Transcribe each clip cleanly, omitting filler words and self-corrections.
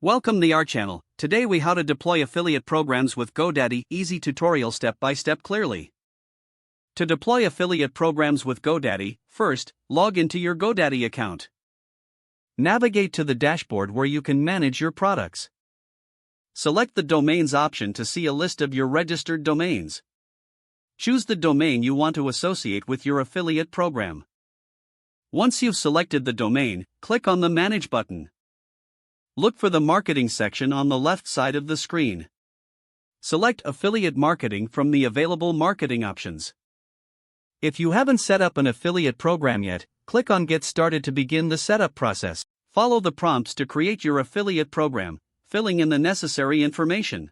Welcome to our channel. Today we how to deploy affiliate programs with GoDaddy, easy tutorial step by step clearly. To deploy affiliate programs with GoDaddy, first, log into your GoDaddy account. Navigate to the dashboard where you can manage your products. Select the domains option to see a list of your registered domains. Choose the domain you want to associate with your affiliate program. Once you've selected the domain, click on the Manage button. Look for the Marketing section on the left side of the screen. Select Affiliate Marketing from the available marketing options. If you haven't set up an affiliate program yet, click on Get Started to begin the setup process. Follow the prompts to create your affiliate program, filling in the necessary information.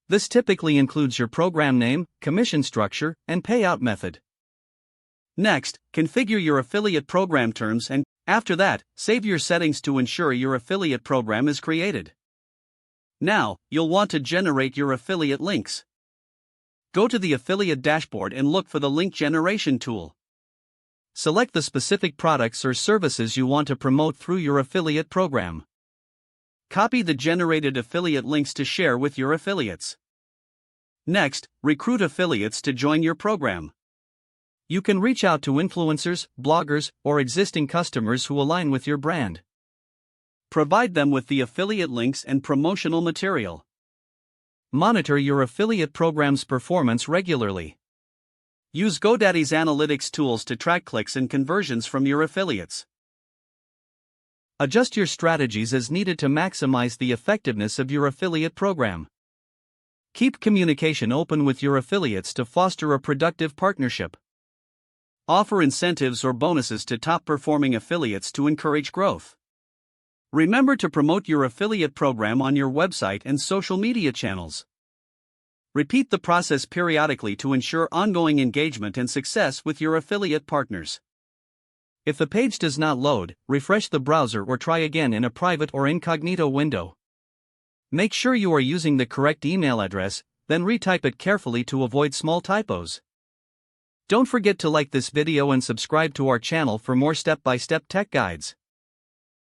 This typically includes your program name, commission structure, and payout method. Next, configure your affiliate program terms and, after that, save your settings to ensure your affiliate program is created. Now, you'll want to generate your affiliate links. Go to the affiliate dashboard and look for the link generation tool. Select the specific products or services you want to promote through your affiliate program. Copy the generated affiliate links to share with your affiliates. Next, recruit affiliates to join your program. You can reach out to influencers, bloggers, or existing customers who align with your brand. Provide them with the affiliate links and promotional material. Monitor your affiliate program's performance regularly. Use GoDaddy's analytics tools to track clicks and conversions from your affiliates. Adjust your strategies as needed to maximize the effectiveness of your affiliate program. Keep communication open with your affiliates to foster a productive partnership. Offer incentives or bonuses to top-performing affiliates to encourage growth. Remember to promote your affiliate program on your website and social media channels. Repeat the process periodically to ensure ongoing engagement and success with your affiliate partners. If the page does not load, refresh the browser or try again in a private or incognito window. Make sure you are using the correct email address, then retype it carefully to avoid small typos. Don't forget to like this video and subscribe to our channel for more step-by-step tech guides.